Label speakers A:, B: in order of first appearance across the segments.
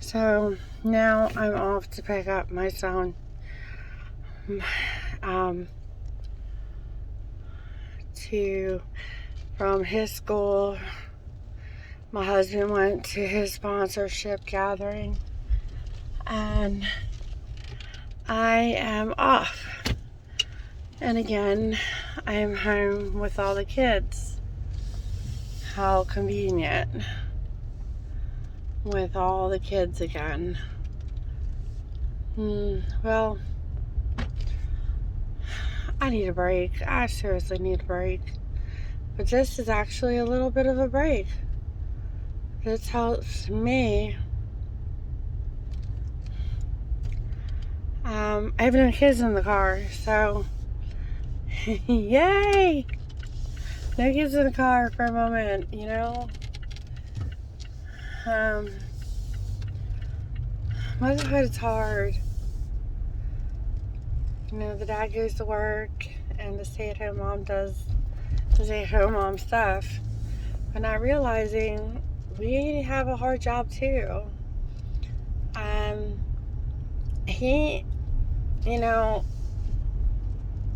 A: So now I'm off to pick up my son um, from his school. My husband went to his sponsorship gathering, and I am off. And again, I am home with all the kids. How convenient. With all the kids again. Well, I need a break. I seriously need a break. But this is actually a little bit of a break. This helps me. I have no kids in the car, so yay! No kids in the car for a moment, you know? Motherhood is hard. You know, the dad goes to work and the stay-at-home mom does the stay-at-home mom stuff. But not realizing we have a hard job too. He, you know,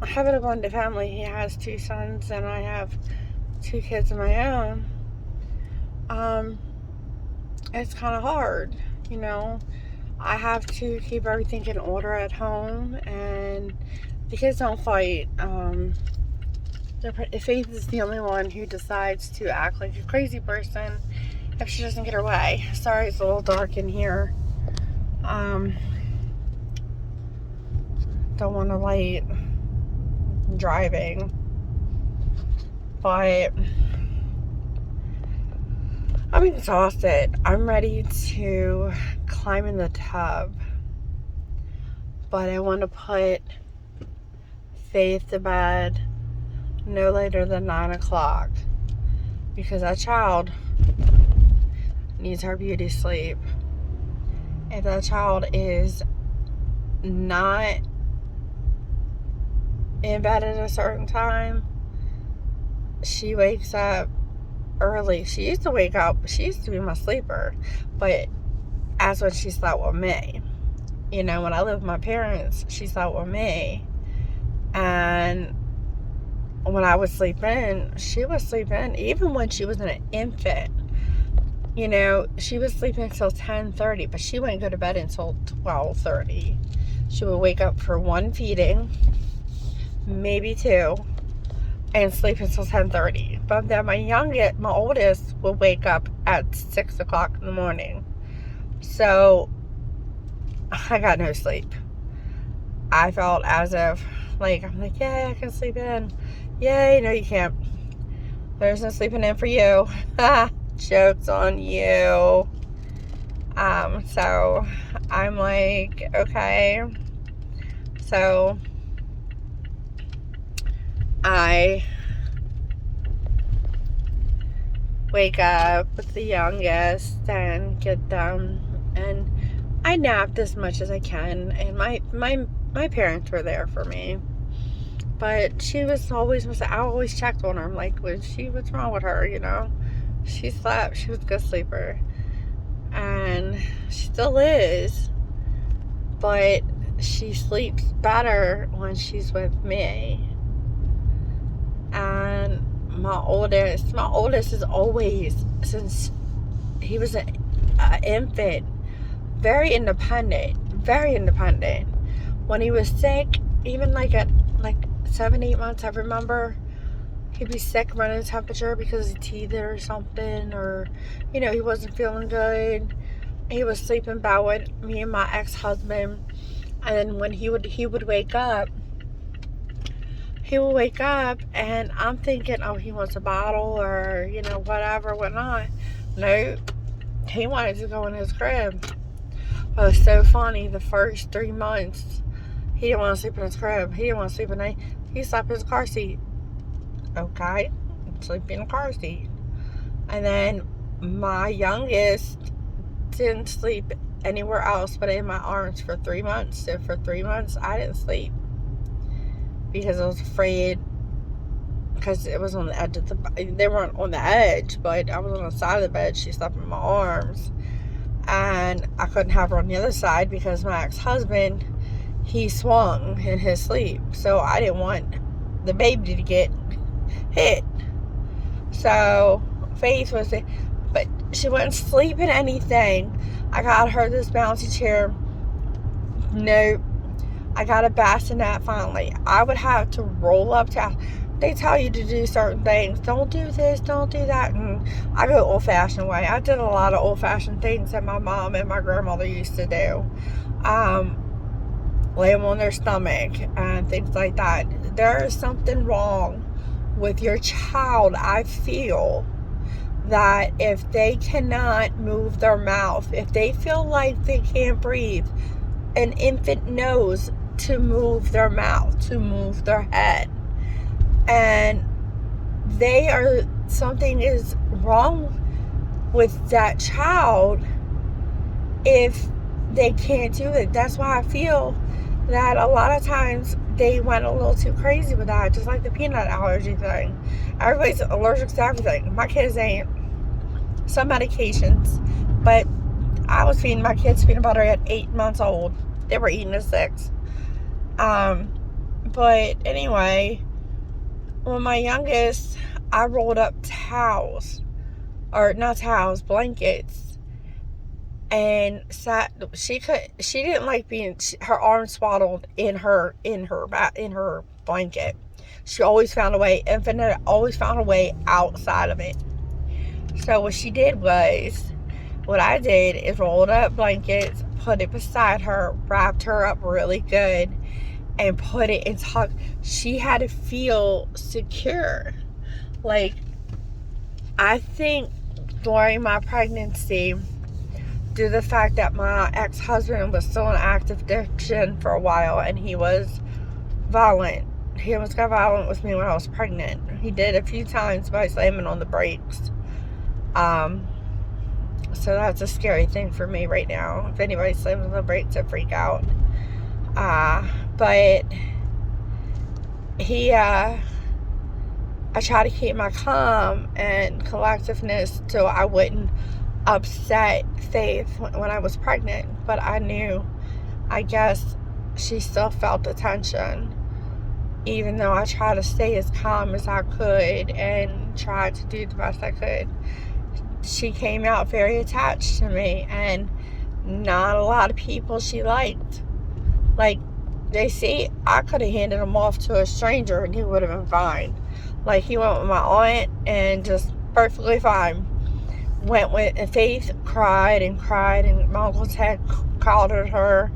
A: having a blended family, he has 2 sons and I have 2 kids of my own. It's kind of hard, you know. I have to keep everything in order at home, and the kids don't fight. Faith is the only one who decides to act like a crazy person if she doesn't get her way. Sorry, it's a little dark in here. Don't want to light driving, but I'm exhausted. I'm ready to climb in the tub, but I want to put Faith to bed no later than 9 o'clock because that child needs her beauty sleep. If that child is not in bed at a certain time, she wakes up early. She used to be my sleeper, but that's when she slept with me. You know, when I lived with my parents, she slept with me, and when I would sleep in, she would sleep in. Even when she was an infant, you know, she would sleep until 10:30, but she wouldn't go to bed until 12:30. She would wake up for 1 feeding, maybe 2, and sleep until 10:30. But then my oldest would wake up at 6 o'clock in the morning. So I got no sleep. I felt as if, I'm like, yay, I can sleep in. Yay, no, you can't. There's no sleeping in for you. Joke's on you. So I'm like, okay. So I wake up with the youngest and get them, and I napped as much as I can, and my parents were there for me, but I always checked on her. I'm like, what's wrong with her, you know? She slept. She was a good sleeper, and she still is, but she sleeps better when she's with me. And my oldest is always, since he was an infant, very independent. When he was sick, even at 7-8 months, I remember he'd be sick, running temperature because he teethed or something, or he wasn't feeling good. He was sleeping bad with me and my ex-husband, and then when he would wake up, and I'm thinking, oh, he wants a bottle or whatnot. No, he wanted to go in his crib. But it was so funny. The first 3 months, he didn't want to sleep in his crib. He didn't want to sleep he slept in his car seat. Okay, sleep in a car seat. And then my youngest didn't sleep anywhere else but in my arms for 3 months. So for 3 months, I didn't sleep because I was afraid, because it was on the edge they weren't on the edge, but I was on the side of the bed. She slept in my arms, and and I couldn't have her on the other side because my ex-husband, he swung in his sleep, so I didn't want the baby to get hit. So Faith was it, but she wouldn't sleep in anything. I got her this bouncy chair. Nope. I got a bassinet finally. I would have to roll up to. They tell you to do certain things. Don't do this, don't do that. And I go old-fashioned way. I did a lot of old-fashioned things that my mom and my grandmother used to do. Lay them on their stomach and things like that. There is something wrong with your child. I feel that if they cannot move their mouth, if they feel like they can't breathe, an infant knows to move their mouth, to move their head. And something is wrong with that child if they can't do it. That's why I feel that a lot of times they went a little too crazy with that, just like the peanut allergy thing. Everybody's allergic to everything. My kids ain't. Some medications, but I was feeding my kids peanut butter at 8 months old. They were eating at 6. But anyway, when my youngest, I rolled up blankets, and she didn't like being, her arms swaddled in her blanket. She always found a way, Infinite always found a way outside of it. So what I did is rolled up blankets, put it beside her, wrapped her up really good, and put it in tuck. She had to feel secure. Like, I think during my pregnancy, due to the fact that my ex-husband was still in active addiction for a while, and he was violent. He almost got violent with me when I was pregnant. He did a few times by slamming on the brakes. So that's a scary thing for me right now. If anybody slams on the brakes, I freak out. But I try to keep my calm and collectiveness so I wouldn't upset Faith when I was pregnant. But I guess she still felt the tension, even though I tried to stay as calm as I could and tried to do the best I could. She came out very attached to me, and not a lot of people she liked. Like, they see, I could have handed him off to a stranger and he would have been fine. Like, he went with my aunt and just perfectly fine. Went with, and Faith cried, and my Uncle Ted coddled her,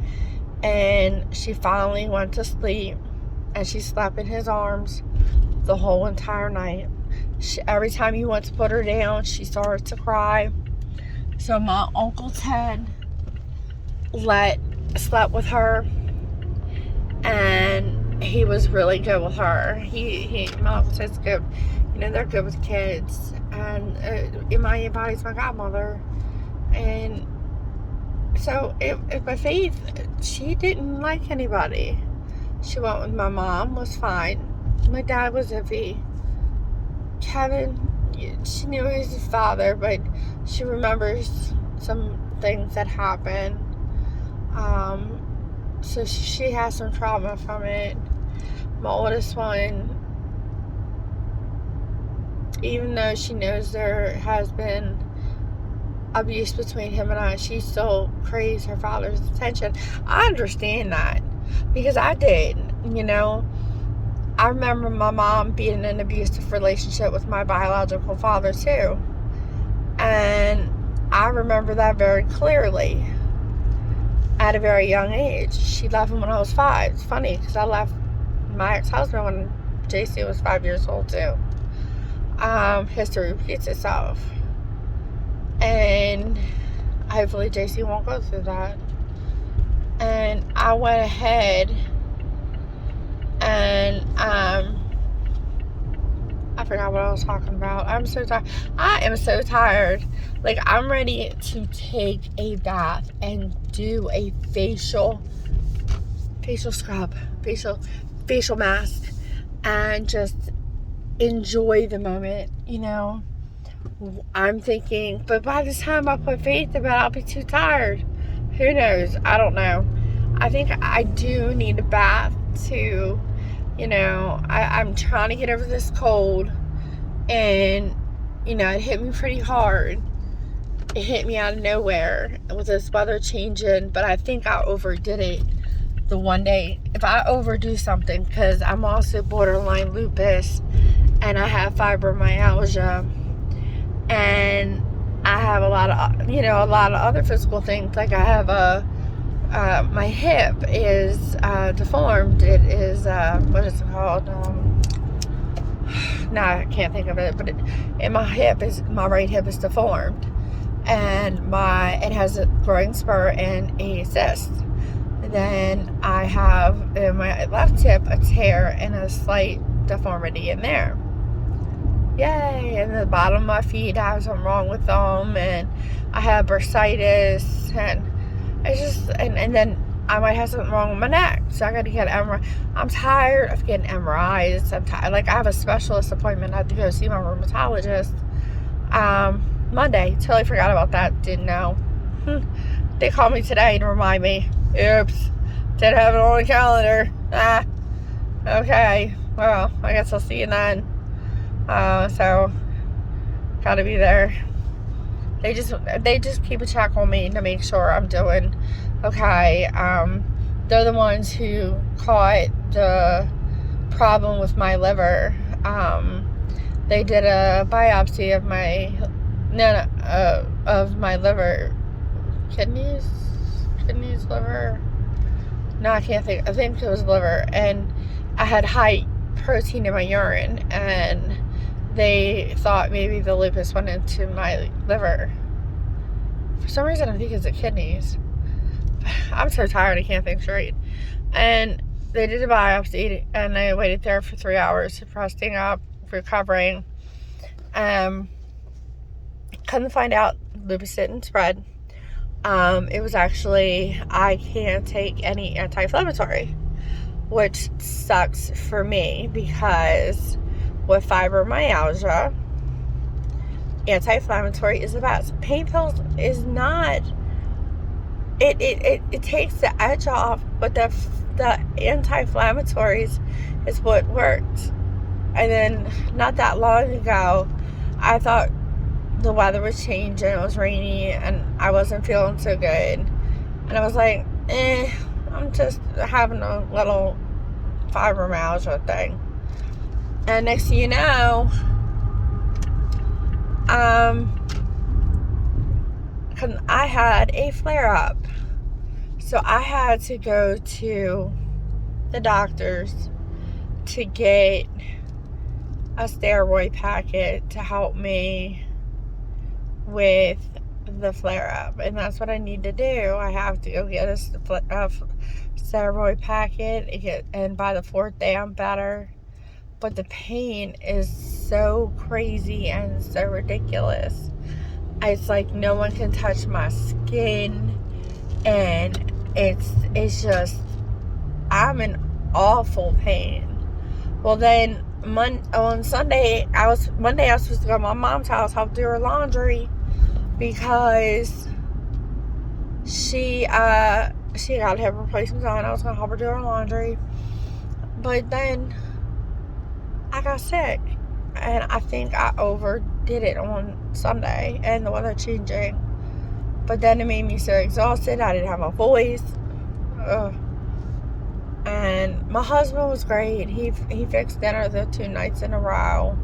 A: and she finally went to sleep, and she slept in his arms the whole entire night. Every time he went to put her down, she started to cry. So my Uncle Ted slept with her, and he was really good with her. My Uncle Ted's good. They're good with kids. And everybody's my godmother. And so my Faith, she didn't like anybody. She went with my mom, was fine. My dad was iffy. Kevin, she knew he was his father, but she remembers some things that happened. So she has some trauma from it. My oldest one, even though she knows there has been abuse between him and I, she still craves her father's attention. I understand that, because I did. I remember my mom being in an abusive relationship with my biological father too. And I remember that very clearly at a very young age. She left him when I was 5. It's funny, because I left my ex-husband when JC was 5 years old too. History repeats itself. And hopefully JC won't go through that. And I went ahead and I forgot what I was talking about. I'm so tired. I am so tired. Like, I'm ready to take a bath and do a facial scrub, facial mask, and just enjoy the moment, I'm thinking, but by the time I put faith in it, I'll be too tired. Who knows? I don't know. I think I do need a bath to, I'm trying to get over this cold, and, it hit me pretty hard. It hit me out of nowhere with this weather changing, but I think I overdid it the one day. If I overdo something, because I'm also borderline lupus, and I have fibromyalgia, and I have a lot of other physical things. Like I have my hip is deformed. It is what is it called? No, I can't think of it. But my right hip is deformed, and it has a growing spur and a cyst. Then I have in my left hip a tear and a slight deformity in there. Yay! And the bottom of my feet, I have something wrong with them, and I have bursitis, and it's just, and then I might have something wrong with my neck, so I got to get an MRI. I'm tired of getting MRIs. I'm tired. Like, I have a specialist appointment. I have to go see my rheumatologist Monday. Totally forgot about that. Didn't know. They called me today to remind me. Oops. Didn't have it on the calendar. Okay. Well, I guess I'll see you then. So gotta be there. They just keep a check on me to make sure I'm doing okay. They're the ones who caught the problem with my liver. They did a biopsy of my liver, kidneys, liver. No, I can't think. I think it was liver, and I had high protein in my urine, and they thought maybe the lupus went into my liver. For some reason, I think it's the kidneys. I'm so tired, I can't think straight. And they did a biopsy, and I waited there for 3 hours, resting up, recovering. Couldn't find out lupus didn't spread. It was actually, I can't take any anti-inflammatory, which sucks for me, because with fibromyalgia, anti-inflammatory is the best. Pain pills is not. It takes the edge off, but the anti-inflammatories is what works. And then not that long ago, I thought the weather was changing. It was rainy, and I wasn't feeling so good. And I was like, I'm just having a little fibromyalgia thing. And next thing you know, I had a flare-up. So I had to go to the doctors to get a steroid packet to help me with the flare-up. And that's what I need to do. I have to go get a steroid packet, and by the 4th day I'm better. But the pain is so crazy and so ridiculous. It's like no one can touch my skin, and it's just, I'm in awful pain. Well, then on Sunday, Monday I was supposed to go to my mom's house, help do her laundry, because she got hip replacements on. I was gonna help her do her laundry, but then I got sick, and I think I overdid it on Sunday, and the weather changing. But then it made me so exhausted. I didn't have a voice. Ugh. And my husband was great. He fixed dinner the 2 nights in a row.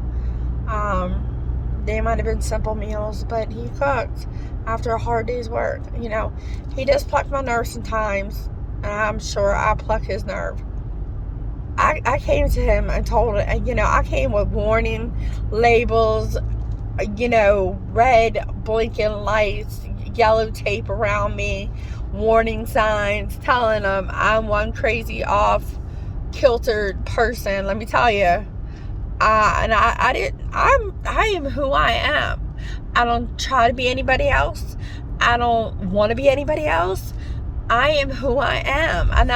A: They might have been simple meals, but he cooked after a hard day's work. He does pluck my nerve sometimes, and I'm sure I pluck his nerve. I came to him and told him, I came with warning labels, red blinking lights, yellow tape around me, warning signs, telling him I'm one crazy off-kiltered person. Let me tell you, I am who I am. I don't try to be anybody else. I don't want to be anybody else. I am who I am, and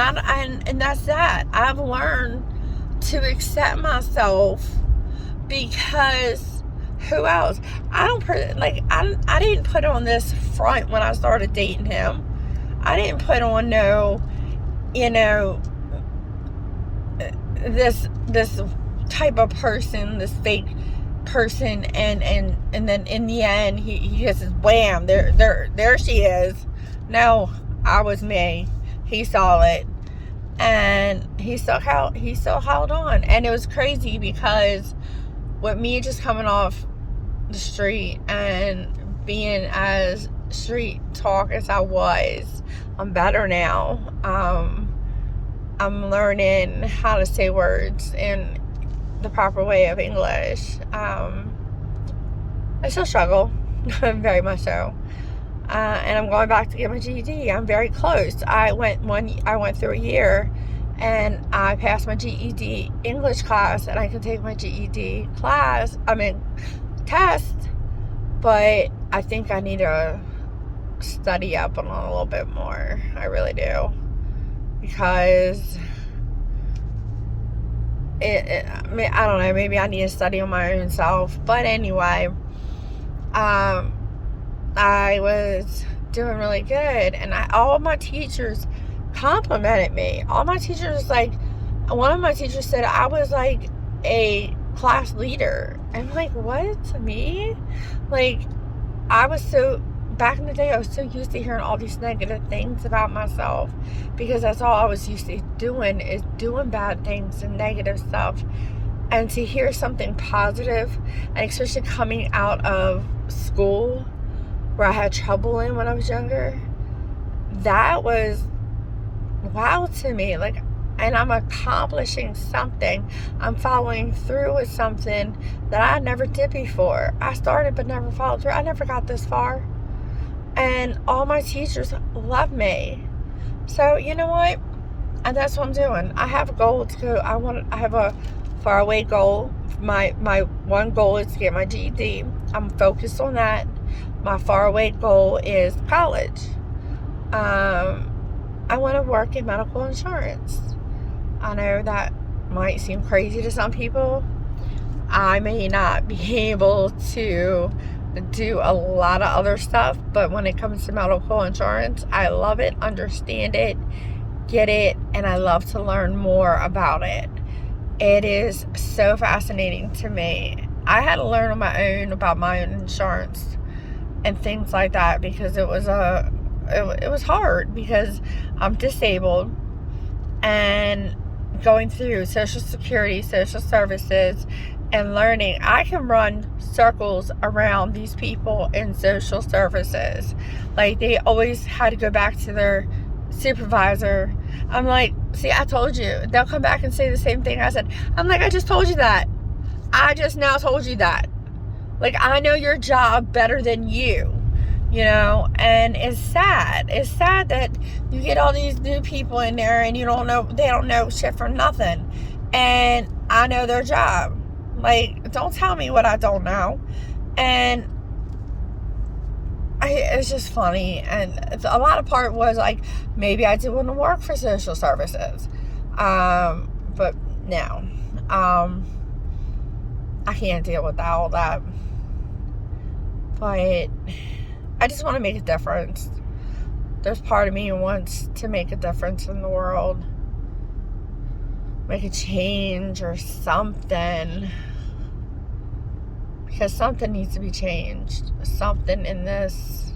A: that's that. I've learned to accept myself, because Who else? I didn't put on this front when I started dating him. I didn't put on no, you know, this type of person, this fake person, and then in the end he just says, wham, there she is. No, I was me. He saw it, and he still held on. And it was crazy because with me just coming off the street and being as street talk as I was, I'm better now. I'm learning how to say words in the proper way of English. I still struggle, very much so. And I'm going back to get my GED. I'm very close. I went through a year, and I passed my GED English class, and I can take my GED test. But I think I need to study up on it a little bit more. I really do, because I don't know. Maybe I need to study on my own self. But anyway, I was doing really good, and all of my teachers complimented me. All my teachers, like, one of my teachers said I was like a class leader. And I'm like, what? Me? Like, back in the day, I was so used to hearing all these negative things about myself, because that's all I was used to doing, is doing bad things and negative stuff. And to hear something positive, and especially coming out of school where I had trouble in when I was younger, that was wow to me. Like, and I'm accomplishing something. I'm following through with something that I never did before. I started but never followed through. I never got this far. And all my teachers love me. So, you know what? And that's what I'm doing. I have a goal to go. I have a faraway goal. My one goal is to get my GED. I'm focused on that. My faraway goal is college. I want to work in medical insurance. I know that might seem crazy to some people. I may not be able to do a lot of other stuff, but when it comes to medical insurance, I love it, understand it, get it, and I love to learn more about it. It is so fascinating to me. I had to learn on my own about my own insurance and things like that, because it was hard, because I'm disabled, and going through Social Security, social services, and learning. I can run circles around these people in social services. Like, they always had to go back to their supervisor. I'm like, see, I told you. They'll come back and say the same thing I said. I'm like, I just told you that. I just now told you that. Like, I know your job better than you. You know, and it's sad. It's sad that you get all these new people in there, and they don't know shit from nothing. And I know their job. Like, don't tell me what I don't know. And it's just funny. And a lot of part was like, maybe I do want to work for social services. But no. I can't deal with all that. But I just want to make a difference. There's part of me who wants to make a difference in the world. Make a change or something. Because something needs to be changed. Something in this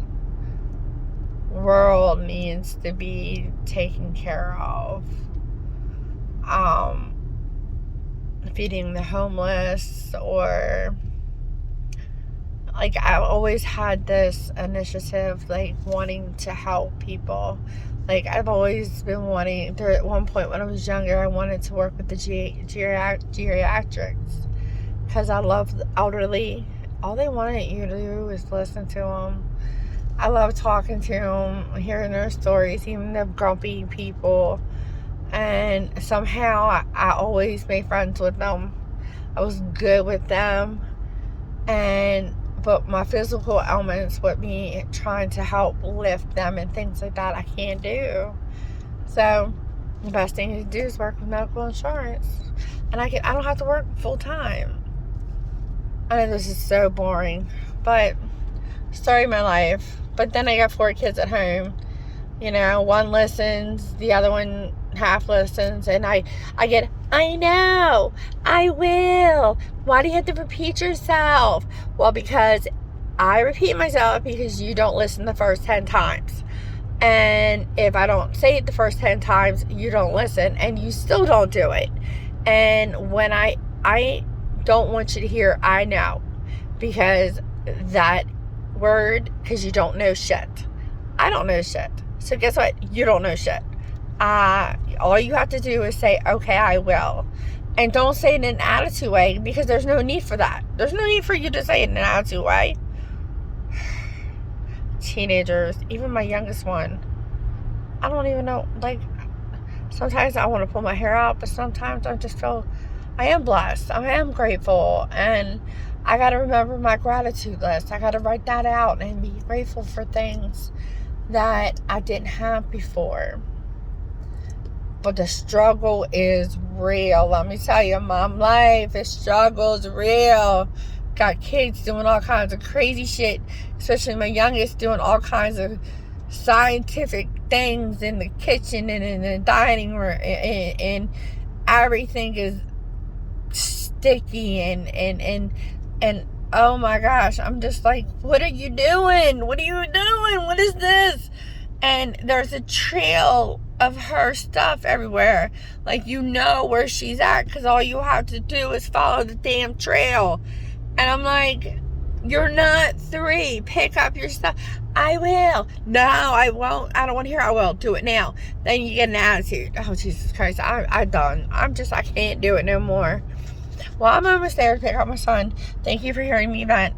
A: world needs to be taken care of. Feeding the homeless, or like, I've always had this initiative, like, wanting to help people. Like, I've always been wanting, there at one point when I was younger, I wanted to work with the geriatrics, because I love the elderly. All they wanted you to do is listen to them. I love talking to them, hearing their stories, even the grumpy people. And somehow I always made friends with them. I was good with them. But my physical ailments with me trying to help lift them and things like that, I can't do. So the best thing to do is work with medical insurance. And I don't have to work full time. I know this is so boring, but story of my life. But then I got 4 kids at home. One listens, the other one half listens, and I get, I know, I will. Why do you have to repeat yourself? Well, because I repeat myself because you don't listen the first 10 times. And if I don't say it the first 10 times, you don't listen, and you still don't do it. And when I don't want you to hear I know, because that word, because you don't know shit. I don't know shit. So guess what? You don't know shit. All you have to do is say, okay, I will. And don't say it in an attitude way, because there's no need for that. There's no need for you to say it in an attitude way. Teenagers, even my youngest one, I don't even know, like, sometimes I want to pull my hair out, but sometimes I just feel I am blessed. I am grateful, and I got to remember my gratitude list. I got to write that out and be grateful for things that I didn't have before. But the struggle is real. Let me tell you, mom life, the struggle is real. Got kids doing all kinds of crazy shit, especially my youngest doing all kinds of scientific things in the kitchen and in the dining room, and everything is sticky and oh my gosh, I'm just like, what are you doing? What is this? And there's a trail of her stuff everywhere. Like, where she's at, because all you have to do is follow the damn trail. And I'm like, you're not 3. Pick up your stuff. I will. No, I won't. I don't want to hear I will. Do it now. Then you get an attitude. Oh, Jesus Christ. I'm done. I can't do it no more. Well, I'm almost there to pick up my son. Thank you for hearing me vent.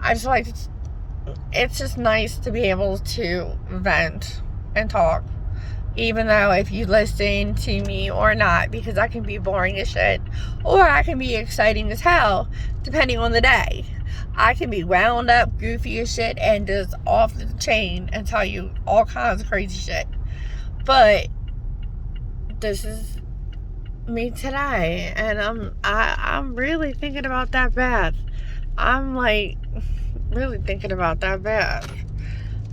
A: It's just nice to be able to vent and talk. Even though if you listen to me or not, because I can be boring as shit, or I can be exciting as hell, depending on the day. I can be wound up, goofy as shit, and just off the chain and tell you all kinds of crazy shit. But this is me today, and I'm really thinking about that bath. I'm like really thinking about that bath.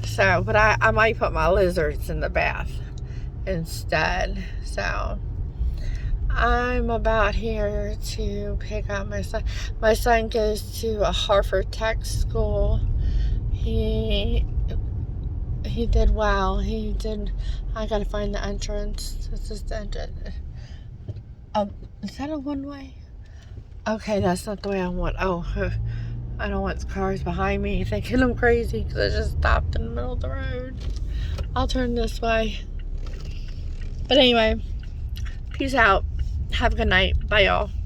A: So, but I might put my lizards in the bath instead. So I'm about here to pick up my son. My son goes to a Harvard Tech school. He did well. I gotta find the entrance. This is the entrance. Is that a one-way? Okay, that's not the way I want. Oh, I don't want cars behind me thinking I'm crazy because I just stopped in the middle of the road. I'll turn this way. But anyway, peace out. Have a good night. Bye, y'all.